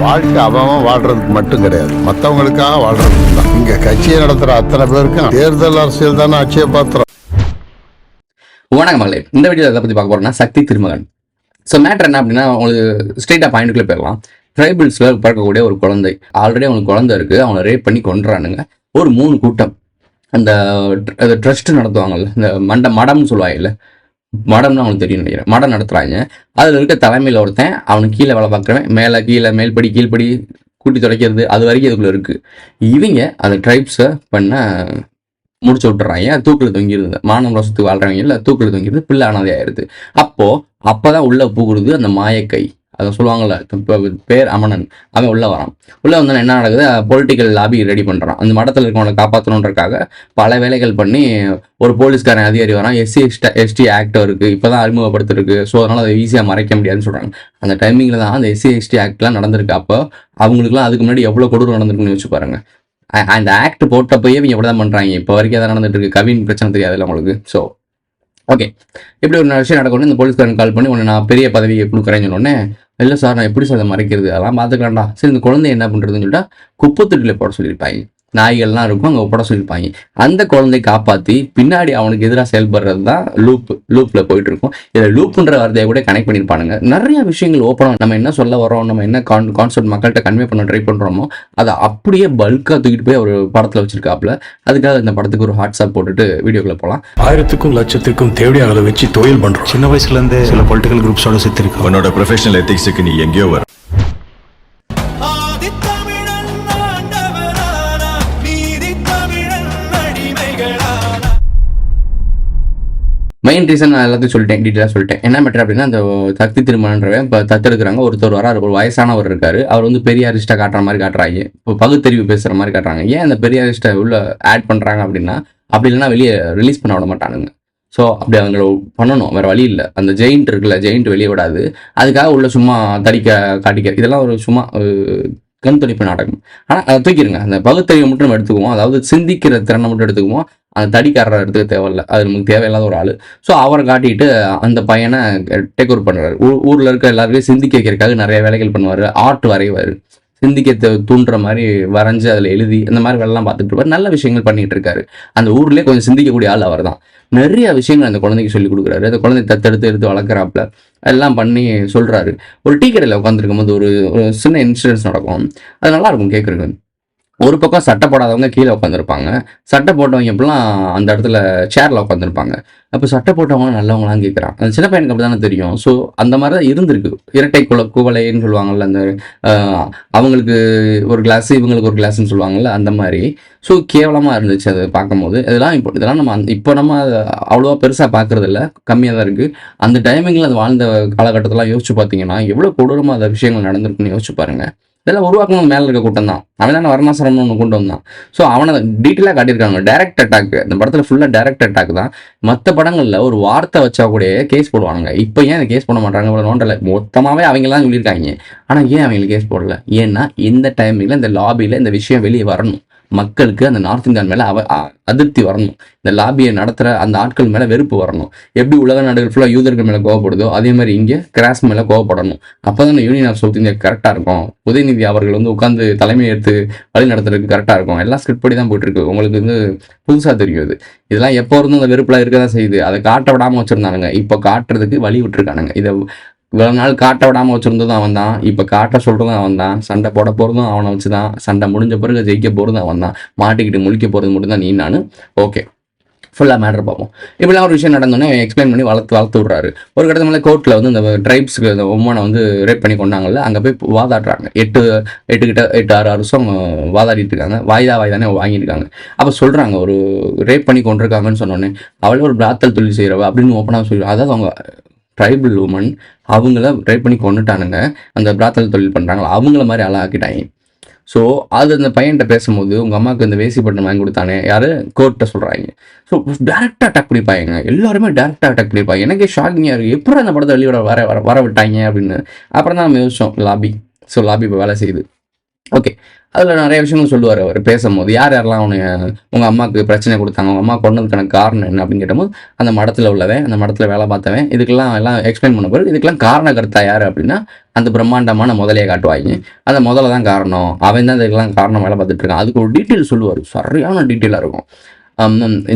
வாழ்க்கை அவன் வாழ்றதுக்கு மட்டும் கிடையாது, மற்றவங்களுக்காக வாழ்றதுக்கு தான். இங்க கட்சியை நடத்துற அத்தனை பேருக்கும் தேர்தல் அரசியல் தானே அட்சய பாத்திரம். வணக்கம் மகளே, இந்த வீடியோ எதை பற்றி பார்க்க போறோம்னா சக்தி திருமகன். ஸோ மேட்ரு என்ன அப்படின்னா, உங்களுக்கு ஸ்ட்ரெயிட்டாக பாயிண்ட்டுக்குள்ளே போயிடலாம். ட்ரைபிள்ஸில் பிறக்கக்கூடிய ஒரு குழந்தை, ஆல்ரெடி அவங்களுக்கு குழந்தை இருக்குது, அவங்கள ரேப் பண்ணி கொண்டுறானுங்க. ஒரு 3 கூட்டம் அந்த ட்ரஸ்ட் நடத்துவாங்கல்ல, இந்த மடம்னு சொல்லுவாங்கல்ல, மடம்னு அவங்களுக்கு தெரியும் நினைக்கிறேன், மடம் நடத்துகிறாங்க. அதில் இருக்க தலைமையில் ஒருத்தன், அவனுக்கு கீழே வேலை பார்க்குறவன், மேலே கீழே மேல்படி கீழ்படி கூட்டி துடைக்கிறது, அது வரைக்கும் இதுக்குள்ளே இருக்குது. இவங்க அந்த ட்ரைப்ஸை பண்ண முடிச்சு விட்டுறாங்க. தூக்கில் தொங்கிருது, மானம் ரோசத்துக்கு வாழ்றவங்க இல்லை, தூக்கில் தொங்கிருது, பிள்ளை ஆனதே ஆயிடுது. அப்போதான் உள்ள பூகுறது அந்த மாயக்கை. அதை சொல்லுவாங்கள்ல, இப்போ பேர் அமனன், அவன் உள்ளே வரான். உள்ளே வந்தோன்னா என்ன நடக்குது, பொலிட்டிக்கல் லாபி ரெடி பண்ணுறான். அந்த மடத்தில் இருக்கவங்களை காப்பாற்றணுன்றக்காக பல வேலைகள் பண்ணி ஒரு போலீஸ்காரன் அதிகாரி வரான். எஸ்டி ஆக்ட் இருக்குது, இப்போ தான் அறிமுகப்படுத்திருக்கு. ஸோ அதனால் அதை ஈஸியாக மறைக்க முடியாதுன்னு சொல்கிறாங்க. அந்த டைமிங்கில் தான் அந்த எஸ்டி ஆக்ட்லாம் நடந்திருக்கு. அப்போ அவங்களுக்குலாம் அதுக்கு முன்னாடி எவ்வளோ கொடூரம் நடந்திருக்குன்னு யோசிச்சு பாருங்க. அந்த ஆக்ட் போட்டப்போயே இவங்க எப்படி தான் பண்ணுறாங்க. இப்போ வரைக்கும் அதை நடந்துட்டு இருக்கு. கவின் பிரச்சனை தெரியாதுல்ல உங்களுக்கு. ஸோ ஓகே, இப்படி ஒரு விஷயம் நடக்கணும். இந்த போலீஸ்காரன் கால் பண்ணி உன்னை நான் பெரிய பதவியை கொடுக்குறேன்னு சொன்னோடனே, இல்லை சார் நான் எப்படி சார் அதை மறைக்கிறது, அதெல்லாம் பார்த்துக்கலாம்டா. சரி, இந்த குழந்தை என்ன பண்ணுறதுன்னு சொல்லிட்டா குப்பத்தொட்டியில் போட சொல்லியிருப்பாங்க. நாய்கள்லாம் இருக்கும், அங்கே போட சொல்லியிருப்பாங்க. அந்த குழந்தை காப்பாற்றி பின்னாடி அவனுக்கு எதிராக செயல்படுறது தான் லூப்பில் போயிட்டு இருக்கும். இதில் லூப்புன்ற வார்த்தையை கூட கனெக்ட் பண்ணியிருப்பானுங்க. நிறைய விஷயங்கள் ஓப்பனாக நம்ம என்ன சொல்ல வரோம், நம்ம என்ன கான்செப்ட் மக்கள்கிட்ட கன்வே பண்ண ட்ரை பண்ணுறோமோ அதை அப்படியே பல்காக தூக்கிட்டு போய் ஒரு படத்தில் வச்சிருக்காப்புல. அதுக்காக இந்த படத்துக்கு ஒரு வாட்ஸ்அப் போட்டுட்டு வீடியோக்குள்ளே போகலாம். 1000க்கும் லட்சத்துக்கும் தேவையானதை வச்சு தொழில் பண்ணுறோம். சின்ன வயசுலேருந்து சில பொலிட்டிக்கல் குரூப்ஸோட சேர்த்துருக்கு. உன்னோட ப்ரொஃபஷனல் எத்திக்ஸுக்கு நீ எங்கேயோ வர. மெயின் ரீசன் நான் எல்லாத்தையும் சொல்லிட்டேன், டீட்டெயிலாக சொல்லிட்டேன். என்ன மேட்டர் அப்படின்னா, அந்த சக்தி திருமகன்றவன் இப்போ தத்தெடுக்கிறாங்க. ஒருத்தர் வராரு, ஒரு வயசானவர் இருக்காரு. அவர் வந்து பெரியாரிஸ்டா காட்டுற மாதிரி காட்டுறாங்க, இப்போ பகுத்தறிவு பேசுகிற மாதிரி காட்டுறாங்க. ஏன் அந்த பெரியாரிஸ்டை உள்ள ஆட் பண்ணுறாங்க அப்படின்னா, அப்படி இல்லைன்னா வெளியே ரிலீஸ் பண்ண விட மாட்டானுங்க. ஸோ அப்படி அவங்கள பண்ணணும், வேறு வழி இல்லை. அந்த ஜெயிண்ட் இருக்குல்ல, ஜெயிண்ட் வெளியே விடாது. அதுக்காக உள்ள சும்மா காட்டிக்க, இதெல்லாம் ஒரு சும்மா கண் துடிப்பு நாடகம். ஆனால் அதை தூக்கிடுங்க. அந்த பகுத்தறிவை மட்டும் நம்ம எடுத்துக்குவோம், அதாவது சிந்திக்கிற திறனை மட்டும் எடுத்துக்குவோம். அந்த தடிக்காரரை எடுத்துக்க தேவையில்லை, அது நமக்கு தேவையில்லாத ஒரு ஆள். ஸோ அவரை காட்டிட்டு அந்த பையனை டேக் ஓவர் பண்ணுறாரு. ஊரில் இருக்க எல்லாருமே சிந்திக்க வைக்கிறதுக்காக நிறைய வேலைகள் பண்ணுவார். ஆர்ட் வரைவார், சிந்திக்க தூண்டுற மாதிரி வரைஞ்சி அதில் எழுதி அந்த மாதிரி வேலைலாம் பார்த்துட்டு இருப்பார். நல்ல விஷயங்கள் பண்ணிட்டு இருக்காரு. அந்த ஊர்லேயே கொஞ்சம் சிந்திக்கக்கூடிய ஆள் அவர் தான். நிறைய விஷயங்கள் அந்த குழந்தைக்கு சொல்லி கொடுக்குறாரு. அந்த குழந்தை எடுத்து வளர்க்குறாப்புல எல்லாம் பண்ணி சொல்கிறாரு. ஒரு டீ கடையில் உட்காந்துருக்கும் போது ஒரு சின்ன இன்சிடென்ட்ஸ் நடக்கும். அது நல்லாயிருக்கும் கேட்குறது. ஒரு பக்கம் சட்டை போடாதவங்க கீழே உட்காந்துருப்பாங்க, சட்டை போட்டவங்க எப்படிலாம் அந்த இடத்துல சேரில் உட்காந்துருப்பாங்க. அப்போ சட்டை போட்டவங்க நல்லவங்களான்னு கேட்குறான். அந்த சின்ன பையனுக்கு அப்படி தானே தெரியும். ஸோ அந்த மாதிரி தான் இருந்திருக்கு. இரட்டை குவளைன்னு சொல்லுவாங்கள்ல, அந்த அவங்களுக்கு ஒரு கிளாஸு இவங்களுக்கு ஒரு கிளாஸ்ன்னு சொல்லுவாங்கள்ல, அந்த மாதிரி. ஸோ கேவலமாக இருந்துச்சு அதை பார்க்கும்போது. இதெல்லாம் நம்ம அவ்வளோவா பெருசாக பார்க்குறதில்ல, கம்மியாக தான் இருக்குது. அந்த டைமிங்கில் அது வாழ்ந்த காலகட்டத்தெல்லாம் யோசிச்சு பார்த்தீங்கன்னா எவ்வளோ கொடூரமாக அந்த விஷயங்கள் நடந்திருக்குன்னு யோசிச்சு பாருங்கள். இதெல்லாம் உருவாக்கணும் மேலே இருக்க கூட்டம் தான். அவன் தானே வர்ணாசிரமம்னு ஒன்று கொண்டு வந்தான். ஸோ அவனை டீட்டெயிலாக காட்டியிருக்காங்க. டைரக்ட் அட்டாக், இந்த படத்தில் ஃபுல்லாக டைரக்ட் அட்டாக் தான். மற்ற படங்களில் ஒரு வார்த்தை வச்சா கூட கேஸ் போடுவாங்க. இப்போ ஏன் அந்த கேஸ் போட மாட்டாங்க, இவ்வளோ நோண்டலை. மொத்தமாகவே அவங்களாம் சொல்லியிருக்காங்க. ஆனால் ஏன் அவங்களுக்கு கேஸ் போடல? ஏன்னா இந்த டைமில் இந்த லாபியில் இந்த விஷயம் வெளியே வரணும். மக்களுக்கு அந்த நார்த் இந்தியான் மேலே அதிருப்தி வரணும். இந்த லாபியை நடத்துகிற அந்த ஆட்கள் மேலே வெறுப்பு வரணும். எப்படி உலக நாடுகள் ஃபுல்லாக யூதர்கள் மேலே கோவப்படுதோ அதே மாதிரி இங்கே கிராஸ் மேலே கோவப்படணும். அப்போ தான் யூனியன் ஆஃப் சவுத் இந்தியா கரெக்டாக இருக்கும். உதயநிதி அவர்கள் வந்து உட்காந்து தலைமையை எடுத்து வழி நடத்துறதுக்கு கரெக்டாக இருக்கும். எல்லாம் ஸ்கிரிப்ட் படி தான் போயிட்டுருக்கு. உங்களுக்கு வந்து புதுசாக தெரியும் இது. இதெல்லாம் எப்போ இருந்தும் அந்த வெறுப்பில் இருக்க தான் செய்யுது. அதை காட்ட விடாமல் வச்சுருந்தானுங்க, இப்போ காட்டுறதுக்கு வழி விட்டுருக்கானுங்க. இதை இவ்வளோ நாள் காட்ட விடாமல் வச்சுருந்ததும் அவன் தான், இப்போ காட்ட சொல்கிறதும் அவன் தான், சண்டை போட போகிறதும் அவனை வச்சு தான், சண்டை முடிஞ்ச பிறகு ஜெயிக்க போகிறதும் அவன் தான், மாட்டிக்கிட்டு முழிக்க போகிறது மட்டும் தான் நீ நான். ஓகே, ஃபுல்லாக மேட்ரு பார்ப்போம். இப்படிலாம் ஒரு விஷயம் நடந்தோன்னே எக்ஸ்பிளைன் பண்ணி வளர்த்து விட்றாரு. ஒரு கட்டத்து மேலே கோர்ட்டில் வந்து இந்த ட்ரைப்ஸுக்கு அந்த உமனை வந்து ரேப் பண்ணி கொண்டாங்கல்ல, அங்கே போய் வாதாடுறாங்க. 8-6 வருஷம் வாதாடிட்டு இருக்காங்க. வாய்தானே வாங்கியிருக்காங்க. அப்போ சொல்கிறாங்க, ஒரு ரேப் பண்ணி கொண்டிருக்காங்கன்னு சொன்னோன்னே அவளே ஒரு பிராத்தல் தொழில் செய்கிறவ அப்படின்னு ஓப்பனாக சொல்லி, அதாவது அவங்க ட்ரைபிள் உமன் அவங்கள ரேப் பண்ணி கொண்டுட்டானுங்க. அந்த பிராத்தல் தொழில் பண்ணுறாங்களா அவங்கள மாதிரி ஆளாக்கிட்டாங்க. ஸோ அது அந்த பையன்கிட்ட பேசும்போது, உங்கள் அம்மாவுக்கு இந்த வேசி பட்டன் வாங்கி கொடுத்தானே யார், கோர்ட்டை சொல்கிறாங்க. ஸோ டேரெக்டாக அட்டாக் பண்ணிப்பாங்க. எல்லாருமே டேரெக்டாக அட்டாக் பண்ணியிருப்பாங்க. எனக்கே ஷாக்கிங்காக இருக்குது, எப்படி அந்த படத்தை வெளியோட வர விட்டாங்க அப்படின்னு. அப்புறம் தான் நம்ம யோசிச்சோம் லாபி. ஸோ லாபி இப்போ வேலை செய்யுது. ஓகே. அதில் நிறைய விஷயங்கள் சொல்லுவார் அவர் பேசும்போது. யார் யாரெல்லாம் உங்கள் அம்மாவுக்கு பிரச்சனை கொடுத்தாங்க, உங்கள் அம்மா கொண்டதுக்கான காரணம் என்ன அப்படின்னு கேட்டபோது, அந்த மடத்தில் உள்ளவன், அந்த மடத்தில் வேலை பார்த்தவன், இதுக்கெல்லாம் எல்லாம் எக்ஸ்பிளைன் பண்ண பிறகு இதுக்கெல்லாம் காரணகர்த்தா யார் அப்படின்னா அந்த பிரம்மாண்டமான முதலையை காட்டுவாங்க. அந்த முதல்ல தான் காரணம், அவன் தான் இதுக்கெல்லாம் காரணம் வேலை பார்த்துட்டு இருக்கான். அதுக்கு ஒரு டீட்டெயில் சொல்லுவார், சரியான டீட்டெயிலாக இருக்கும்.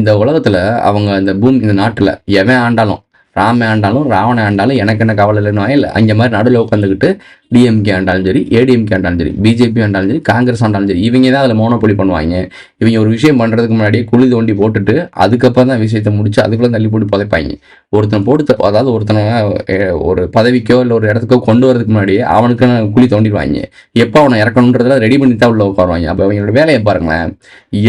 இந்த உலகத்தில் அவங்க இந்த நாட்டில் எவன் ஆண்டாலும், ராமன் ஆண்டாலும் ராவணன் ஆண்டாலும் எனக்கு என்ன கவலை இல்லைன்னு இல்லை. அங்கே மாதிரி நடுவில் உட்காந்துக்கிட்டு டிஎம்கே ஆண்டாலும் சரி, ஏடிஎம்கே ஆண்டாலும் சரி, பிஜேபி ஆண்டாலும் சரி, காங்கிரஸ் ஆண்டாலும் சரி, இவங்க தான் அதில் மோனோபொலி பண்ணுவாங்க. இவங்க ஒரு விஷயம் பண்ணுறதுக்கு முன்னாடியே குழி தோண்டி போட்டுட்டு அதுக்கப்புறம் தான் விஷயத்தை முடிச்சு அதுக்குள்ளே தள்ளி போட்டு புதைப்பாங்க. ஒருத்தனை ஒரு பதவிக்கோ இல்லை ஒரு இடத்துக்கோ கொண்டு வரதுக்கு முன்னாடியே அவனுக்கு குழி தோண்டிடுவாங்க. எப்போ அவனை இறக்கணுன்றதுல ரெடி பண்ணி தான் உள்ள உட்காருவாங்க. அப்போ அவங்களோட வேலையை பாருங்களேன்.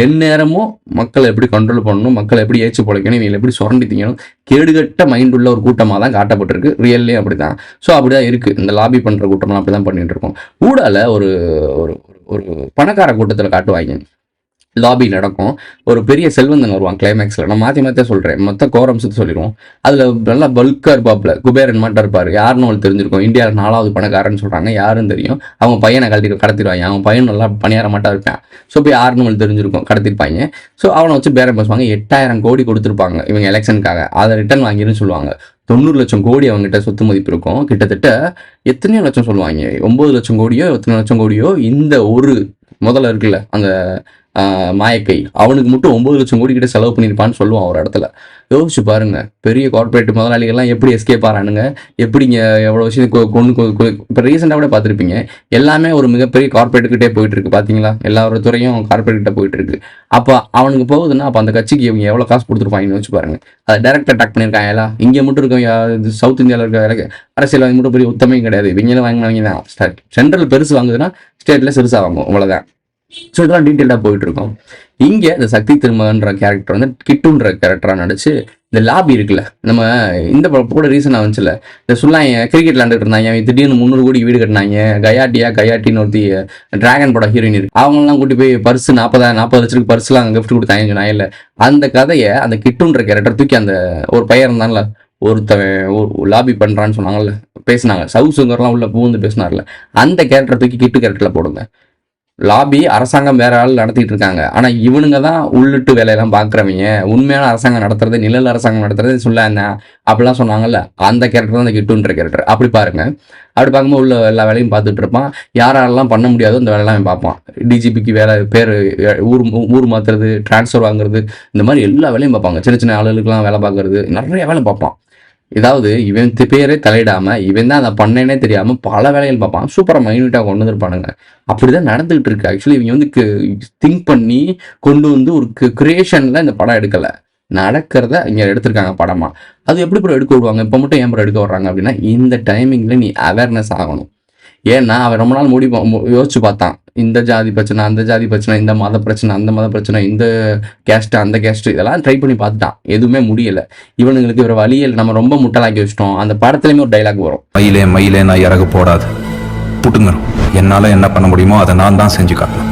எந்நேரமும் மக்களை எப்படி கண்ட்ரோல் பண்ணணும், மக்களை எப்படி ஏச்சு பொழைக்கணும், இவங்களை எப்படி சுரண்டி திங்கணும், கேடுகட்ட மைண்ட் உள்ள ஒரு கூட்டமாக தான் காட்டப்பட்டிருக்கு. ரியல்லே அப்படி தான். ஸோ அப்படிதான் இருக்குது. இந்த லாபி பண்ணுற கூட்டம் அப்படிதான் பண்ணிட்டு இருக்கோம். ஊடால ஒரு ஒரு பணக்கார கூட்டத்தில் காட்டுவாங்க. லாபி நடக்கும். ஒரு பெரிய செல்வந்தன் வருவான் கிளைமேக்ஸில். நான் மாற்றி சொல்கிறேன், மொத்த கோரம்சத்தை சொல்லிடுவோம். அதில் நல்லா பல்காக இருப்பாப்புல, குபேரன் மட்டும் இருப்பார். யாருன்னு அவங்களுக்கு தெரிஞ்சிருக்கும். இந்தியாவில் 4வது பணக்காரன்னு சொல்கிறாங்க, யாருன்னு தெரியும். அவங்க பையனை கடத்திடுவாங்க. அவன் பையன் நல்லா பணியார மாட்டா இருப்பான். ஸோ போய் யாருன்னு அவங்களுக்கு தெரிஞ்சிருக்கும், கடத்திருப்பாங்க. ஸோ அவனை வச்சு பேரம் பேசுவாங்க. 8000 கோடி கொடுத்துருப்பாங்க இவங்க எலெக்ஷனுக்காக. அதை ரிட்டர்ன் வாங்கிருன்னு சொல்லுவாங்க. 90 லட்சம் கோடி அவங்ககிட்ட சொத்து மதிப்பு இருக்கும். கிட்டத்தட்ட எத்தனையோ லட்சம் சொல்லுவாங்க, 9 லட்சம் கோடியோ எத்தனை லட்சம் கோடியோ. இந்த ஒரு முதல்ல இருக்குல்ல அந்த மாயக்கை, அவனுக்கு மட்டும் 9 லட்சம் கோடி கிட்ட செலவு பண்ணியிருப்பான்னு சொல்லுவான் ஒரு இடத்துல. யோசிச்சு பாருங்க, பெரிய கார்பரேட் முதலாளிகள்லாம் எப்படி எஸ்கேப் ஆறானுங்க, எப்படிங்க எவ்வளோ விஷயம் இப்போ ரீசெண்டாக கூட பார்த்துருப்பீங்க. எல்லாமே ஒரு மிகப்பெரிய கார்பரேட்டுக்கிட்டே போயிட்டு இருக்கு பார்த்தீங்களா. எல்லா ஒரு துறையும் கார்பரேட்கிட்ட போயிட்டு இருக்கு. அப்போ அவனுக்கு போகுதுன்னா அப்போ அந்த கட்சிக்கு இவங்க எவ்வளோ காசு கொடுத்துருப்பாங்கன்னு வச்சு பாருங்க. அதை டைரக்ட் அட்டாக் பண்ணியிருக்காங்க. இங்கே மட்டும் இருக்க சவுத் இந்தியாவில் இருக்க அரசியல் மட்டும் பெரிய உத்தமையும் கிடையாது. இவங்களும் வாங்கினவங்க தான். சென்ட்ரல் பெருசு வாங்குதுன்னா ஸ்டேட்டில் சிறுசாக வாங்கும், அவ்வளோதான். ஸோ இதெல்லாம் டீட்டெயிலாக போயிட்டு இருக்கோம். இங்கே இந்த சக்தி திருமகன்ற கேரக்டர் கிட்டுன்ற கேரக்டராக நடிச்சு இந்த லாபி இருக்குல்ல, நம்ம இந்த கூட ரீசனாக வந்துச்சுல, இந்த சொல்லாங்க கிரிக்கெட் விளாண்டுட்டு இருந்தாங்க, திடீர்னு 300 கோடி வீடு கட்டினாங்க. கயாட்டின்னு ஒருத்தி டிராகன் படம் ஹீரோயின் இருக்கு, அவங்களாம் கூட்டி போய் பர்ஸ் 40 லட்சத்துக்கு பர்ஸ்லாம் கிஃப்ட் கொடுத்தாங்க சொன்னாங்க. இல்லை, அந்த கதையை அந்த கிட்டுன்ற கேரக்டர் தூக்கி அந்த ஒரு பையன் இருந்தான்ல, ஒருத்தவன் லாபி பண்ணுறான்னு சொன்னாங்கல்ல, பேசினாங்க, சவுசுங்கர்லாம் உள்ள பூந்து பேசினார்ல, அந்த கேரக்டர் தூக்கி கிட்டு கேரக்டரில் போடுங்க. லாபி அரசாங்கம் வேற ஆள் நடத்திட்டு இருக்காங்க. ஆனா இவனுங்க தான் உள்ளிட்டு வேலையெல்லாம் பாக்குறவங்க. உண்மையான அரசாங்கம் நடத்துறது, நிழல் அரசாங்கம் நடத்துறது சொல்லாங்க அப்படிலாம் சொன்னாங்கல்ல, அந்த கேரக்டர் தான் அந்த கிட்டுன்ற கேரக்டர். அப்படி பாருங்க. அப்படி பார்க்கும்போது உள்ள எல்லா வேலையும் பார்த்துட்டு இருப்பான். யாரெல்லாம் பண்ண முடியாதோ அந்த வேலையெல்லாம் பார்ப்பான். டிஜிபிக்கு வேலை, பேர் ஊர் மாத்துறது, டிரான்ஸ்ஃபர் வாங்குறது, இந்த மாதிரி எல்லா வேலையும் பார்ப்பாங்க. சின்ன சின்ன ஆளுகளுக்குலாம் வேலை பார்க்கறது, நிறைய வேலை பார்ப்பான். ஏதாவது இவன் பேரே தலையிடாம, இவன் தான் அதை பண்ணேனே தெரியாம பல வேலைகள் பார்ப்பான். சூப்பராக மைன்யூட்டாக கொண்டு வந்துருப்பானுங்க. அப்படிதான் நடந்துகிட்டு இருக்கு. ஆக்சுவலி இவங்க திங்க் பண்ணி கொண்டு ஒரு கிரியேஷன்ல இந்த படம் எடுக்கல, நடக்கிறத இங்க எடுத்திருக்காங்க படமா. அது எப்படி ப்ரோ எடுக்க விடுவாங்க, இப்போ மட்டும் ஏன் ப்ரோ எடுக்க வர்றாங்க அப்படின்னா, இந்த டைமிங்ல நீ அவேர்னஸ் ஆகணும். ஏன்னா அவன் ரொம்ப நாள் யோசிச்சு பார்த்தான். இந்த ஜாதி பிரச்சனை, அந்த ஜாதி பிரச்சனை, இந்த மத பிரச்சனை, அந்த மத பிரச்சனை, இந்த கேஸ்ட், அந்த கேஸ்ட், இதெல்லாம் ட்ரை பண்ணி பார்த்துட்டான். எதுவுமே முடியல. இவனுங்களுக்கு ஒரு வழியில் நம்ம ரொம்ப முட்டலாக்கி வச்சிட்டோம். அந்த படத்துலையுமே ஒரு டைலாக் வரும், மயிலே நான் இறகு போடாது புட்டுங்க, என்னால என்ன பண்ண முடியுமோ அதை நான் தான் செஞ்சு காட்டணும்.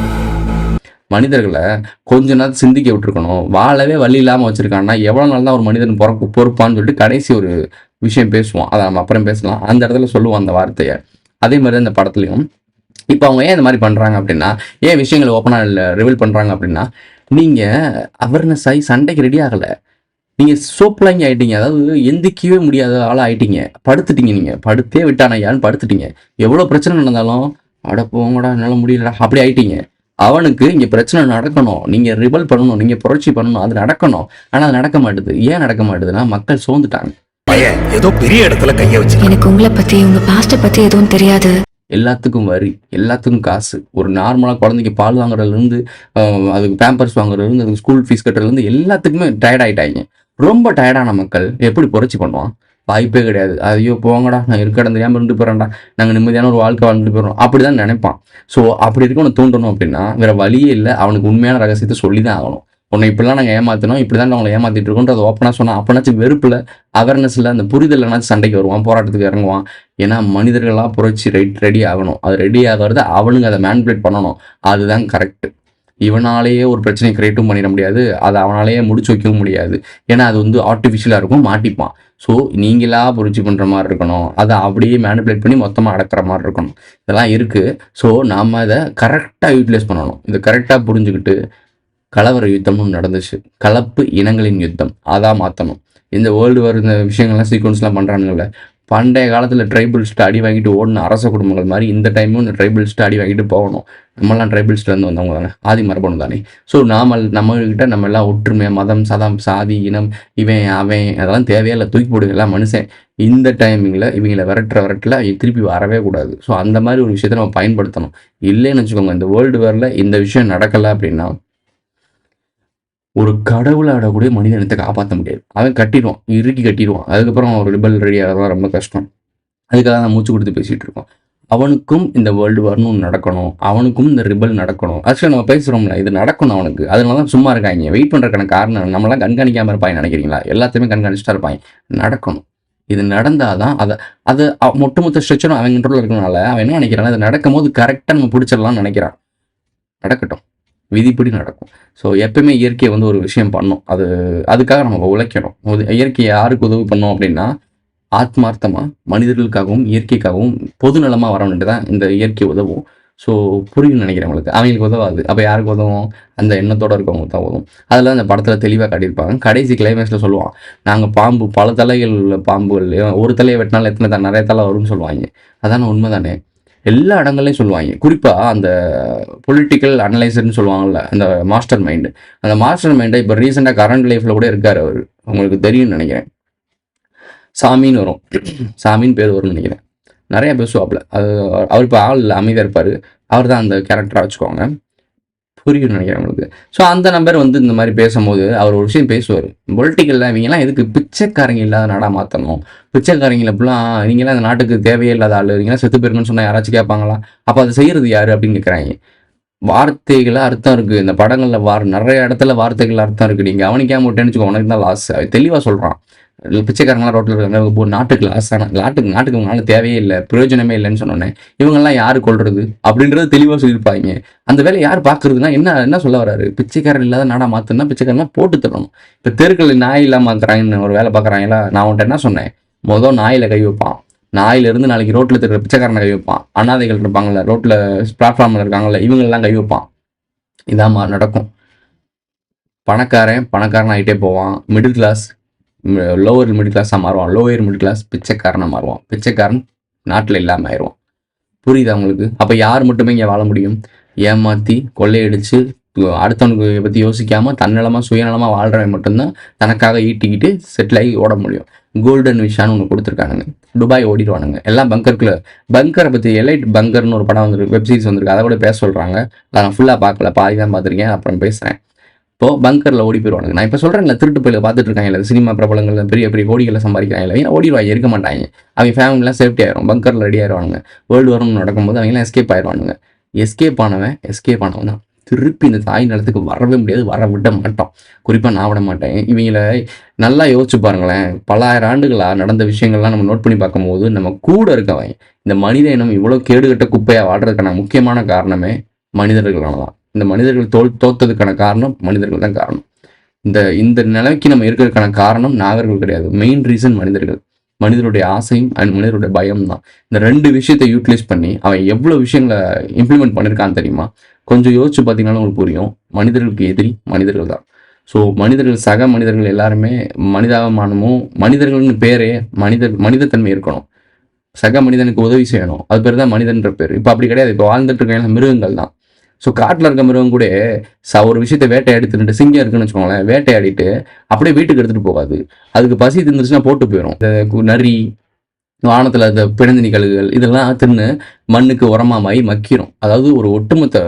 மனிதர்களை கொஞ்ச நேரம் சிந்திக்க விட்டுருக்கணும். வாழவே வழி இல்லாமல் வச்சிருக்கான்னா எவ்வளோ நாள் தான் ஒரு மனிதன் பொறுப்பான்னு சொல்லிட்டு கடைசி ஒரு விஷயம் பேசுவான். அதை நம்ம அப்புறம் பேசலாம். அந்த இடத்துல சொல்லுவான் அந்த வார்த்தையை. அதே மாதிரி இந்த படத்துலையும் இப்போ அவங்க ஏன் இந்த மாதிரி பண்ணுறாங்க அப்படின்னா, ஏன் விஷயங்களை ஓப்பனாக ரிவீல் பண்ணுறாங்க அப்படின்னா, நீங்கள் அவேர்னஸ் ஆகி சண்டைக்கு ரெடி ஆகலை, நீங்கள் சோப்லாங்கி ஆகிட்டீங்க. அதாவது எந்திக்கவே முடியாத ஆளாக ஆகிட்டீங்க, படுத்துட்டீங்க. நீங்கள் படுத்தே விட்டானையான்னு படுத்துட்டீங்க. எவ்வளோ பிரச்சனை நடந்தாலும் அட போங்கடா என்னால் முடியலடா அப்படி ஆகிட்டீங்க. அவனுக்கு இங்கே பிரச்சனை நடக்கணும், நீங்கள் ரிபல் பண்ணணும், நீங்கள் புரட்சி பண்ணணும், அது நடக்கணும். ஆனால் அது நடக்க மாட்டுது. ஏன் நடக்க மாட்டுதுன்னா மக்கள் சோர்ந்துட்டாங்க. ஏதோ பெரிய இடத்துல கைய வச்சு, எனக்கு உங்களை பத்தி உங்க பாஸ்ட பத்தி எதுவும் தெரியாது. எல்லாத்துக்கும் வரி, எல்லாத்துக்கும் காசு. ஒரு நார்மலாக குழந்தைக்கு பால் வாங்குறதுலேருந்து, அதுக்கு பேம்பர்ஸ் வாங்குறதுலேருந்து, அதுக்கு ஸ்கூல் ஃபீஸ் கட்டுறதுலேருந்து எல்லாத்துக்குமே டயர்ட் ஆகிட்டாங்க. ரொம்ப டயர்டான மக்கள் எப்படி புரட்சி பண்ணுவான்? வாய்ப்பே கிடையாது. ஐயோ போங்கடா, நான் இருக்க இடம் தெரியாமல் இருந்து போகிறேன்டா, நாங்கள் நிம்மதியான ஒரு வாழ்க்கை வாழ்ந்துட்டு போயிடுறோம், அப்படி தான் நினைப்பான். ஸோ அப்படி இருக்கவனை தூண்டணும் அப்படின்னா வேறு வழியே இல்லை. அவனுக்கு உண்மையான ரகசியத்தை சொல்லி தான் ஆகணும். உன்னை இப்படிலாம் நாங்கள் ஏமாற்றணும், இப்படி தான் அவங்களை ஏமாற்றிட்டு இருக்கோன்ற அதை ஓப்பனாக சொன்னால் அப்போனாச்சும் வெறுப்பில், அவேர்னஸில், அந்த புரிதல்னாச்சும் சண்டைக்கு வருவான், போராட்டத்துக்கு இறங்குவான். ஏன்னா மனிதர்களாக புரட்சி ரெடி ஆகணும். அது ரெடி ஆகிறது அவனுங்க அதை மேனிபுலேட் பண்ணணும். அதுதான் கரெக்டு. இவனாலேயே ஒரு பிரச்சனையை கிரியேட்டும் பண்ணிட முடியாது, அதை அவனாலேயே முடிச்சு வைக்கவும் முடியாது. ஏன்னா அது ஆர்டிஃபிஷியலாக இருக்கும், மாட்டிப்பான். ஸோ நீங்களா புரிச்சு பண்ணுற மாதிரி இருக்கணும், அதை அப்படியே மேனிப்புலேட் பண்ணி மொத்தமாக அடக்கிற மாதிரி இருக்கணும். இதெல்லாம் இருக்குது. ஸோ நாம் அதை கரெக்டாக யூட்டிலைஸ் பண்ணணும். இதை கரெக்டாக புரிஞ்சுக்கிட்டு கலவர யுத்தமும் நடந்துச்சு. கலப்பு இனங்களின் யுத்தம் அதான் மாற்றணும். இந்த வேர்ல்டு வார் இந்த விஷயங்கள்லாம் சீக்வன்ஸ்லாம் பண்ணுறானுங்கள, பண்டைய காலத்தில் ட்ரைபிள்ஸ்ட்டு அடி வாங்கிட்டு ஓடின அரச குடும்பங்கள் மாதிரி இந்த டைமும் இந்த ட்ரைபிள்ஸ்ட்டு அடி வாங்கிட்டு போகணும். நம்மளாம் ட்ரைபிள்ஸ்லேருந்து வந்தவங்க தானே, ஆதி மரபணு தானே. ஸோ நம்மகிட்ட நம்ம எல்லாம் ஒற்றுமை, மதம், சதம், சாதி, இனம், இவன் அவன் அதெல்லாம் தேவையில்லை, தூக்கி போடுங்க எல்லாம் மனுஷன். இந்த டைமிங்கில் இவங்களை விரட்டல திருப்பி வரவே கூடாது. ஸோ அந்த மாதிரி ஒரு விஷயத்தை நம்ம பயன்படுத்தணும். இல்லைன்னு வச்சுக்கோங்க, இந்த வேர்ல்டு வாரில் இந்த விஷயம் நடக்கலை அப்படின்னா ஒரு கடவுளை ஆடக்கூடிய மனித இனத்தை காப்பாற்ற முடியாது. அவன் கட்டிடுவான், இறுக்கி கட்டிடுவான். அதுக்கப்புறம் ஒரு ரிபல் ரெடி ஆகிறதுலாம் ரொம்ப கஷ்டம். அதுக்காக தான் மூச்சு கொடுத்து பேசிகிட்டு இருக்கோம். அவனுக்கும் இந்த வேர்ல்டு வார்னு ஒன்று நடக்கணும், அவனுக்கும் இந்த ரிபல் நடக்கணும். ஆக்சுவலாக நம்ம பேசுகிறோம்ல, இது நடக்கணும் அவனுக்கு. அதனால தான் சும்மா இருக்காங்க, வெயிட் பண்ணுறதுக்கான காரணம். நம்மளாம் கண்காணிக்காமல் இருப்பாங்க நினைக்கிறீங்களா? எல்லாத்தையுமே கண்காணிச்சுட்டா இருப்பாங்க. நடக்கணும். இது நடந்தால் தான் அது ஒட்டுமொத்த ஸ்ட்ரெச்சரும் அவன் கண்ட்ரோலில் இருக்கனால அவன் என்ன நினைக்கிறான், இது நடக்கும் போது கரெக்டாக நம்ம பிடிச்சிடலாம்னு நினைக்கிறான். நடக்கட்டும், விதிப்படி நடக்கும். ஸோ எப்பயுமே இயற்கையை வந்து ஒரு விஷயம் பண்ணோம், அதுக்காக நம்ம உழைக்கணும். இயற்கையை யாருக்கு உதவி பண்ணோம் அப்படின்னா ஆத்மார்த்தமாக மனிதர்களுக்காகவும் இயற்கைக்காகவும் பொதுநலமாக வரணுன்ட்டு தான் இந்த இயற்கை உதவும். ஸோ புரியும்னு நினைக்கிறேன் உங்களுக்கு. அவங்களுக்கு உதவாது, அப்போ யாருக்கு உதவும்? அந்த எண்ணத்தோடு இருக்கவங்க தான் உதவும். அதில் அந்த படத்தில் தெளிவாக காட்டியிருப்பாங்க. கடைசி கிளைமேக்ஸில் சொல்லுவான், நாங்கள் பாம்பு பல தலைகள் உள்ள பாம்புகள், ஒரு தலையை வெட்டினாலும் எத்தனை நிறைய தலை வரும்னு சொல்லுவாங்க. அதான உண்மை தானே? எல்லா இடங்கள்லையும் சொல்லுவாங்க. குறிப்பாக அந்த பொலிட்டிக்கல் அனலைசர்னு சொல்லுவாங்கள்ல, அந்த மாஸ்டர் மைண்டு. அந்த மாஸ்டர் மைண்டை இப்போ ரீசெண்டாக கரண்ட் லைஃப்பில் கூட இருக்கார் அவர், உங்களுக்கு தெரியும்னு நினைக்கிறேன். சாமின்னு வரும், சாமின்னு பேர் வரும்னு நினைக்கிறேன். நிறையா பேசுவாப்புல. அவர் இப்போ ஆள் அமைதியாக இருப்பார். அவர் தான் அந்த கேரக்டராக வச்சுக்கோங்க. புரியும்னு நினைக்கிறேன் உங்களுக்கு. ஸோ அந்த நம்பர் வந்து இந்த மாதிரி பேசும்போது அவர் ஒரு விஷயம் பேசுவார். பொலிட்டிக்கலில் இவங்கெல்லாம் எதுக்கு பிச்சைக்காரங்க இல்லாத நாடாக மாற்றணும், பிச்சைக்காரங்களை இப்படிலாம் நீங்களாம் அந்த நாட்டுக்கு தேவையே இல்லாத ஆள், நீங்களாம் செத்து போயிருக்குன்னு சொன்னால் யாராச்சும் கேட்பாங்களா? அப்போ அதை செய்கிறது யார் அப்படின்னு கேட்குறாங்க. வார்த்தைகளில் அர்த்தம் இருக்குது. இந்த படங்களில் நிறைய இடத்துல வார்த்தைகள் அர்த்தம் இருக்குது. நீங்கள் கவனிக்காம விட்டேன்னு வச்சுக்கோ, உனக்கு தான் லாஸ். தெளிவாக சொல்கிறான். பிச்சைக்காரங்களாம் ரோட்டில் இருக்காங்க, ஒரு நாட்டுக்கு லாஸ் ஆனால் நாட்டுக்கு உங்களால் தேவையே இல்லை, பிரயோஜனமே இல்லைன்னு சொன்னோன்னே இவங்கெல்லாம் யார் கொள்றது அப்படின்றது தெளிவாக சொல்லியிருப்பாங்க. அந்த வேலையை யார் பார்க்குறதுனா என்ன சொல்ல வராரு? பிச்சைக்காரன் இல்லாத நாடாக மாற்றினா பிச்சைக்காரன்லாம் போட்டு தரணும். இப்போ தெருக்களில் நாய் இல்லாமல் மாற்றுறாங்கன்னு ஒரு வேலை பார்க்குறாங்களா? நான் உன்ட்ட என்ன சொன்னேன்? மொதல் நாயில் கை வைப்பான், நாயிலிருந்து நாளைக்கு ரோட்டில் இருக்கிற பிச்சைக்காரனை கை வைப்பான், அனாதைகள் இருப்பாங்கள்ல ரோட்டில் பிளாட்ஃபார்மில் இருக்காங்கல்ல இவங்களெல்லாம் கை வைப்பான். இதான் நடக்கும். பணக்காரன் ஆகிட்டே போவான், மிடில் கிளாஸ் லோவர் மிடில் கிளாஸாக மாறுவான், லோயர் மிடில் கிளாஸ் பிச்சைக்காரனாக மாறுவான், பிச்சைக்காரன் நாட்டில் இல்லாமல் ஆயிடுவான். புரியுதா உங்களுக்கு? அப்போ யார் மட்டுமே இங்கே வாழ முடியும்? ஏமாற்றி கொள்ளையடிச்சு அடுத்தவனுக்கு பற்றி யோசிக்காமல் தன்னலமாக சுயநலமாக வாழ்கிறவன் மட்டும்தான் தனக்காக ஈட்டிக்கிட்டு செட்டில் ஆகி ஓட முடியும். கோல்டன் விஷான்னு ஒன்று கொடுத்துருக்கானுங்க, துபாய் ஓடிடுவானுங்க எல்லாம் பங்கருக்குள்ள. பங்கரை பற்றி எலைட் பங்கர்னு ஒரு படம் வந்துருக்கு, வெப்சீரிஸ் வந்துருக்கு, அதை கூட பேச சொல்கிறாங்க. அதை நான் ஃபுல்லாக பார்க்கல, பாதி தான் பார்த்துருக்கேன், அப்புறம் பேசுகிறேன். இப்போது பங்கரில் ஓடி போயிடுவானுங்க. நான் இப்போ சொல்கிறேன்ல, திருட்டு போய் பார்த்துட்டு இருக்காங்க, சினிமா பிரபலங்கள் பெரிய பெரிய கோடிகளை சம்பாதிக்கிறாங்க, ஏன்னா ஓடிடுவாங்க, இருக்க மாட்டாங்க. அவங்க ஃபேமிலிலாம் சேஃப்டி ஆயிரும், பங்கரில் ரெடி ஆயிடுவானுங்க. வேர்ல்டு வார் நடக்கும்போது அவங்களாம் எஸ்கேப் ஆயிடுவானுங்க. எஸ்கேப் ஆனவன் தான் திருப்பி இந்த தாய் நிலத்துக்கு வரவே முடியாது, வர விட மாட்டோம். குறிப்பாக நான் விட மாட்டேன். இவங்களை நல்லா யோசிச்சு பாருங்களேன். பல ஆயிரம் ஆண்டுகளாக நடந்த விஷயங்கள்லாம் நம்ம நோட் பண்ணி பார்க்கும்போது நம்ம கூட இருக்கவன் இந்த மனித இனம் இவ்வளோ கேடுகட்ட குப்பையாக வாழ்றதுக்கான முக்கியமான காரணமே மனிதர்களால தான். இந்த மனிதர்கள் தோத்ததுக்கான காரணம் மனிதர்கள் தான் காரணம். இந்த நிலைக்கு நம்ம இருக்கிறதுக்கான காரணம் நாகர்கள் கிடையாது. மெயின் ரீசன் மனிதருடைய ஆசையும் அண்ட் மனிதருடைய பயம் தான். இந்த ரெண்டு விஷயத்தை யூட்டிலைஸ் பண்ணி அவன் எவ்வளோ விஷயங்களை இம்ப்ளிமெண்ட் பண்ணியிருக்கான்னு தெரியுமா? கொஞ்சம் யோசிச்சு பார்த்தீங்கன்னா உங்களுக்கு புரியும். மனிதர்களுக்கு எதிரி மனிதர்கள் தான். ஸோ சக மனிதர்கள் எல்லாருமே மனிதாபிமானமும், மனிதர்கள்னு பேரே மனிதத்தன்மை இருக்கணும். சக மனிதனுக்கு உதவி செய்யணும், அது பேர் தான் மனிதன்ற பேர். இப்போ அப்படி கிடையாது. இப்போ வாழ்ந்துட்டு இருக்க மிருகங்கள் தான். ஸோ காட்டில் இருக்க மிருகம் கூட ஒரு விஷயத்தை வேட்டையாடிட்டு, சிங்கம் இருக்குன்னு வச்சுக்கோங்களேன், வேட்டையாடிட்டு அப்படியே வீட்டுக்கு எடுத்துகிட்டு போகாது. அதுக்கு பசி தின்னுச்சுன்னா போட்டு போயிடும். இந்த நரி, வானத்தில் இந்த பிணந்தினி கழுகுகள் இதெல்லாம் தின்னு மண்ணுக்கு உரமாமாயி மக்கிரும். அதாவது ஒரு ஒட்டுமொத்த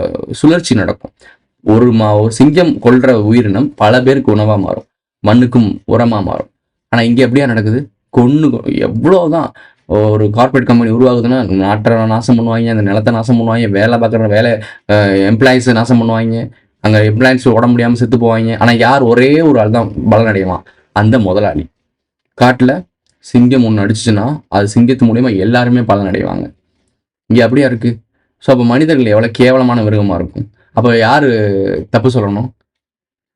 சுழற்சி நடக்கும். ஒரு சிங்கம் கொல்ற உயிரினம் பல பேருக்கு உணவாக மாறும், மண்ணுக்கும் உரமாக மாறும். ஆனால் இங்கே எப்படியா நடக்குது? எவ்வளோதான் ஒரு கார்பரேட் கம்பெனி உருவாகுதுன்னா நாட்டை நாசம் பண்ணுவாங்க, அந்த நிலத்தை நாசம் பண்ணுவாங்க, வேலை பார்க்குற எம்ப்ளாயிஸை நாசம் பண்ணுவாங்க, அங்கே எம்ப்ளாயிஸ் உட முடியாமல் செத்து போவாங்க. ஆனால் யார் ஒரே ஒரு ஆள் தான் பலன் அடைவான்? அந்த முதலாளி. காட்டில் சிங்கம் ஒன்று அடிச்சுன்னா அது சிங்கத்து மூலியமா எல்லாருமே பலன் அடைவாங்க. இங்கே அப்படியா இருக்குது? ஸோ அப்போ மனிதர்கள் எவ்வளோ கேவலமான மிருகமாக இருக்கும். அப்போ யார் தப்பு சொல்லணும்?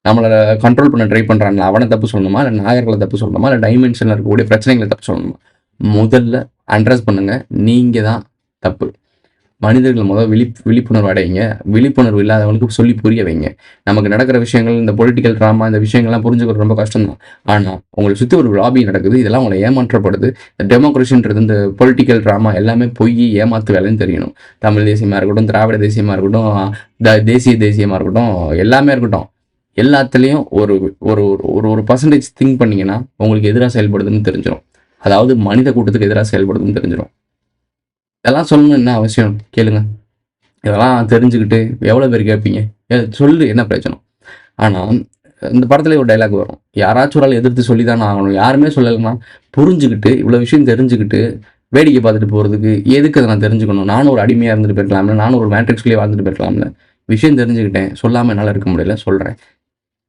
நம்மளை கண்ட்ரோல் பண்ண ட்ரை பண்ணுறாங்களா அவனை தப்பு சொல்லணுமா, இல்லை நாயர்களை தப்பு சொல்லணுமா, இல்லை டைமென்ஷனில் இருக்கக்கூடிய பிரச்சனைகளை தப்பு சொல்லணுமா? முதல்ல அட்ரஸ் பண்ணுங்க, நீங்கள் தான் தப்பு. மனிதர்கள் முதல் விழிப்புணர்வு அடையுங்க. விழிப்புணர்வு இல்லாதவங்களுக்கு சொல்லி புரிய வைங்க. நமக்கு நடக்கிற விஷயங்கள், இந்த பொலிட்டிக்கல் ட்ராமா, இந்த விஷயங்கள்லாம் புரிஞ்சுக்கிறது ரொம்ப கஷ்டம் தான். ஆனால் உங்களை சுற்றி ஒரு லாபி நடக்குது, இதெல்லாம் உங்களை ஏமாற்றப்படுது. டெமோக்ரஸின்றது இந்த பொலிட்டிக்கல் ட்ராமா எல்லாமே பொய், ஏமாத்து வேலைன்னு தெரியணும். தமிழ் தேசியமாக இருக்கட்டும், திராவிட தேசியமாக இருக்கட்டும், தேசியமாக இருக்கட்டும், எல்லாமே இருக்கட்டும், எல்லாத்துலேயும் ஒரு ஒரு ஒரு பர்சன்டேஜ் திங்க் பண்ணிங்கன்னா உங்களுக்கு எதிராக செயல்படுதுன்னு தெரிஞ்சிடும். அதாவது மனித கூட்டத்துக்கு எதிராக செயல்படுதுன்னு தெரிஞ்சிடும். இதெல்லாம் சொல்லணும் என்ன அவசியம் கேளுங்க. இதெல்லாம் தெரிஞ்சுக்கிட்டு எவ்வளோ பேர் கேட்பீங்க? சொல்லு, என்ன பிரச்சனை? ஆனால் இந்த படத்துல ஒரு டைலாக் வரும், யாராச்சும் ஒரு ஆள் எதிர்த்து சொல்லி தானே ஆகணும். யாருமே சொல்லலைன்னா புரிஞ்சுக்கிட்டு இவ்வளோ விஷயம் தெரிஞ்சுக்கிட்டு வேடிக்கை பார்த்துட்டு போகிறதுக்கு எதுக்கு அதை நான் தெரிஞ்சுக்கணும்? நானும் ஒரு அடிமையாக இருந்துட்டு போயிருக்கலாம்ல, நானும் ஒரு மேட்ரிக்ஸ்லேயே வாழ்ந்துட்டு போயிருக்கலாம்ல. விஷயம் தெரிஞ்சுக்கிட்டேன், சொல்லாமல் என்னால் இருக்க முடியல, சொல்கிறேன்.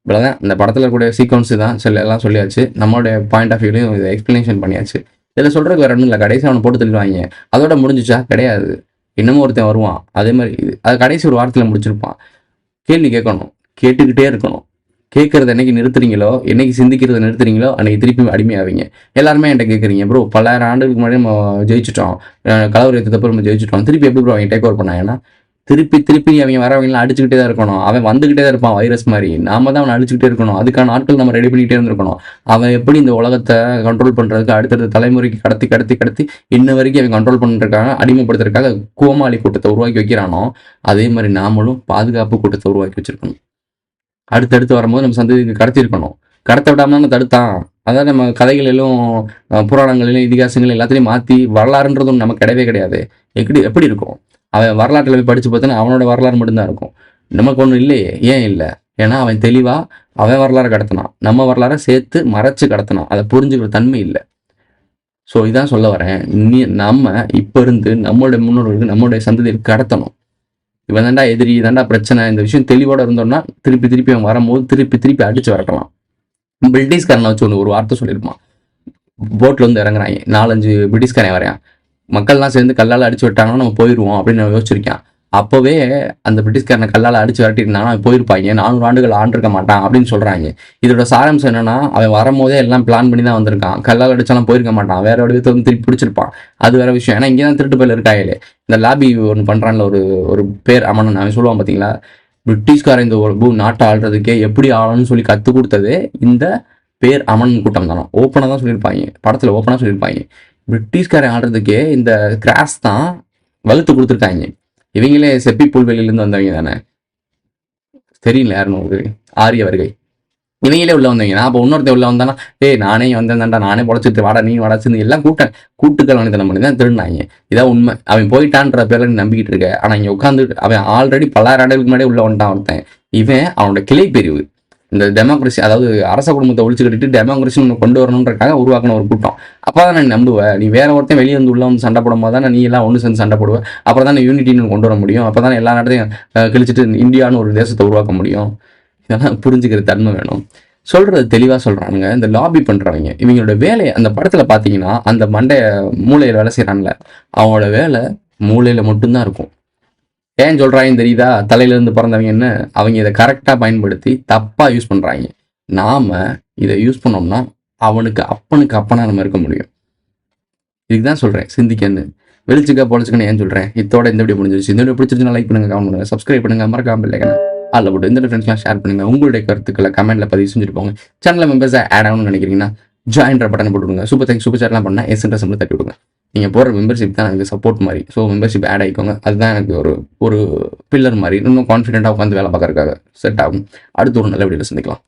இவ்வளோதான் இந்த படத்தில் இருக்கக்கூடிய சீக்வன்ஸு தான். எல்லாம் சொல்லியாச்சு. நம்மளுடைய பாயிண்ட் ஆஃப் வியூலையும் இதை எக்ஸ்ப்ளனேஷன் பண்ணியாச்சு. இதில் சொல்கிறதுக்கு வேறு ஒன்றும் இல்லை. கடைசி அவனை போட்டு தள்ளிடுவாங்க, அதோட முடிஞ்சிச்சா? கிடையாது. இன்னமும் ஒருத்தன் வருவான் அதே மாதிரி. அது கடைசி ஒரு வாரத்தில் முடிச்சிருப்பான். கேள்வி கேட்கணும், கேட்டுக்கிட்டே இருக்கணும். கேட்குறத என்னைக்கு நிறுத்துறீங்களோ, என்னைக்கு சிந்திக்கிறத நிறுத்துறீங்களோ, அன்றைக்கி திருப்பி அடிமையாவீங்க. எல்லாருமே என்கிட்ட கேட்குறீங்க, ப்ரோ 10,000 ஆண்டுகளுக்கு முன்னாடி நம்ம ஜெயிச்சிட்டோம், கலவரி தப்பு நம்ம ஜெயிச்சிட்டோம், திருப்பி எப்படி ப்ரோ அவங்க டேக் ஓவர் பண்ணாங்கன்னா, திருப்பி அவங்க வரவங்களாம் அடிச்சுக்கிட்டே தான் இருக்கணும். அவன் வந்துக்கிட்டே தான் இருப்பான் வைரஸ் மாதிரி. நாம தான் அவனை அடிச்சுக்கிட்டே இருக்கணும். அதுக்கான ஆட்கள் நம்ம ரெடி பண்ணிக்கிட்டே இருந்திருக்கணும். அவன் எப்படி இந்த உலகத்தை கண்ட்ரோல் பண்ணுறதுக்கு அடுத்தடுத்த தலைமுறைக்கு கடத்தி இன்ன வரைக்கும் அவன் கண்ட்ரோல் பண்ணிருக்காங்க, அடிமைப்படுத்துறதுக்காக கோமாளி கூட்டத்தை உருவாக்கி வைக்கிறானோ, அதே மாதிரி நாமளும் பாதுகாப்பு கூட்டத்தை உருவாக்கி வச்சிருக்கணும். அடுத்தடுத்து வரும்போது நம்ம சந்ததிக்கு கடத்திருக்கணும். கடத்த விடாமல் தடுத்தான். அதாவது நம்ம கதைகளிலும் புராணங்களிலும் இதிகாசங்கள் எல்லாத்தையும் மாற்றி வரலாறுன்றதும் நமக்கு கிடையவே கிடையாது. எப்படி இருக்கும்? அவன் வரலாற்றில் போய் படித்து பார்த்தோன்னா அவனோட வரலாறு மட்டும்தான் இருக்கும். நமக்கு ஒன்றும் இல்லையே. ஏன் இல்லை? ஏன்னா அவன் தெளிவாக அவன் வரலாறு கடத்தினான், நம்ம வரலாறை சேர்த்து மறைச்சு கடத்தினான். அதை புரிஞ்சுக்கிற தன்மை இல்லை. ஸோ இதான் சொல்ல வரேன். நம்ம இப்போ இருந்து நம்மளுடைய முன்னோர்களுக்கு நம்மளுடைய சந்ததிக்கு கடத்தணும். இவன் தாண்டா எதிரி, தாண்டா பிரச்சனை, இந்த விஷயம் தெளிவோடு இருந்தோம்னா திருப்பி அவன் வரும்போது திருப்பி அடித்து வரட்டலாம். பிரிட்டிஷ்காரனை வச்சு ஒரு வார்த்தை சொல்லியிருப்பான். போட்டில் வந்து இறங்குறாங்க, 4-5 பிரிட்டிஷ்காரன் வரையான். மக்கள்லாம் சேர்ந்து கல்லால் அடிச்சு விட்டாங்கன்னா நம்ம போயிடுவோம் அப்படின்னு நான் யோசிச்சிருக்கேன். அப்போவே அந்த பிரிட்டிஷ்காரனை கல்லால் அடிச்சு விரட்டிருந்தாங்கன்னா அவன் போயிருப்பாங்க, 400 ஆண்டுகள் ஆண்டிருக்க மாட்டான் அப்படின்னு சொல்கிறாங்க. இதோட சாரம்சம் என்னன்னா, அவன் வரும்போதே எல்லாம் பிளான் பண்ணி தான் வந்திருக்கான். கல்லால் அடிச்சாலும் போயிருக்க மாட்டான், வேற வடிவத்தை வந்து திருப்பி பிடிச்சிருப்பான். அது வேற விஷயம். ஏன்னா இங்கே தான் திருட்டு பயில இருக்காங்களே. இந்த லாபி ஒன்று பண்ணுறான்ல, ஒரு பேர் அமனன், அவன் சொல்லுவான் பார்த்தீங்களா, பிரிட்டிஷ்காரன் இந்த ஒரு நாட்டை ஆள்றதுக்கே எப்படி ஆளணும்னு சொல்லி கற்றுக் கொடுத்ததே இந்த பேர் அமன் கூட்டம் தானே. ஓப்பனாக தான் சொல்லியிருப்பாங்க, படத்தில் ஓப்பனாக சொல்லியிருப்பாங்க. பிரிட்டிஷ்காரன் ஆடுறதுக்கே இந்த கிராஸ் தான் வகுத்து கொடுத்துருக்காங்க. இவங்களே செப்பி புல்வெளியிலேருந்து வந்தவங்க தானே, தெரியல யாருன்னு, ஆரிய வருகை, இவங்களே உள்ள வந்தவங்க. நான் அப்போ இன்னொருத்த உள்ள வந்தானா, நானே வந்தேன்டா, நானே பொழைச்சிட்டு வாடா நீ வாடாச்சு, எல்லாம் கூட்டுக்கள் வணிதனம் பண்ணி தான் திருடினாங்க. இதான் உண்மை. அவன் போயிட்டான்ற பேரில் நீ நம்பிக்கிட்டு இருக்க. ஆனால் இங்கே உட்காந்து அவன் ஆல்ரெடி 10,000 ஆண்டுகளுக்கு முன்னாடியே உள்ள வந்துட்டான் ஒருத்தன். இவன் அவனோட கிளை பிரிவு. இந்த டெமோக்ரஸி, அதாவது அரச குடும்பத்தை ஒழிச்சு கட்டிட்டு டெமோக்ரஸி ஒன்று கொண்டு வரணுன்றக்காக உருவாக்கின ஒரு கூட்டம். அப்போ தான் நான் நம்புவேன். நீ வேற ஒருத்தன் வெளியே வந்து உள்ள வந்து சண்டை போடும் போது தான் நீ எல்லாம் ஒன்று சேர்ந்து சண்டை போடுவேன். அப்புறம் தான் யூனிட்டின்னு கொண்டு வர முடியும். அப்போ தான் எல்லா நாட்டையும் கிழிச்சிட்டு இந்தியான்னு ஒரு தேசத்தை உருவாக்க முடியும். இதெல்லாம் புரிஞ்சுக்கிற தன்மை வேணும். சொல்றது தெளிவாக சொல்கிறானுங்க இந்த லாபி பண்ணுறவங்க. இவங்களோட வேலையை அந்த படத்தில் பார்த்தீங்கன்னா, அந்த மூளையில் வேலை செய்கிறான்ல, அவனோட வேலை மூளையில் மட்டும்தான் இருக்கும். ஏன் சொல்கிறாங்கன்னு தெரியுதா? தலையிலேருந்து பிறந்தவங்கன்னு. அவங்க இதை கரெக்டாக பயன்படுத்தி தப்பாக யூஸ் பண்ணுறாங்க. நாம் இதை யூஸ் பண்ணோம்னா அப்பனுக்கு அப்பனா நம்ம இருக்க முடியும். இதுக்கு தான் சொல்கிறேன், சிந்திக்கன்னு. வெளிச்சுக்கா பொழைச்சுக்கன்னு ஏன் சொல்கிறேன்? இதோட இந்த வீடியோ முடிஞ்சிருச்சு. இந்த வீடியோ பிடிச்சிருச்சுன்னா லைக் பண்ணுங்கள், கமெண்ட் பண்ணுங்கள், சப்ஸ்கிரைப் பண்ணுங்கள், மறக்காம இல்லைங்க அதில் போட்டு இந்த ஃப்ரெண்ட்ஸ்லாம் ஷேர் பண்ணுங்கள். உங்களுடைய கருத்துக்களை கமெண்ட்டில் பதிவு செஞ்சுட்டு போங்க. சேனலில் மெம்பர்ஸை ஆட் ஆகணும்னு நினைக்கிறீங்கன்னா ஜாயின்ற பட்டன் போட்டுவிடுங்க. சூப்பர் சேட்லாம் பண்ணால் எஸ்என்ட்ரஸ் நம்மளும் தட்டி விடுங்க. நீங்கள் போகிற மெம்பர்ஷிப் தான் எனக்கு சப்போர்ட் மாதிரி. ஸோ மெம்பர்ஷிப் ஆட் ஆகிக்கோங்க. அதுதான் எனக்கு ஒரு பில்லர் மாதிரி. இன்னும் கான்ஃபிடென்ட்டாக உட்காந்து வேலை பார்க்கறதுக்காக செட் ஆகும். அடுத்து ஒரு நல்ல வீடியோவில் சந்திக்கலாம்.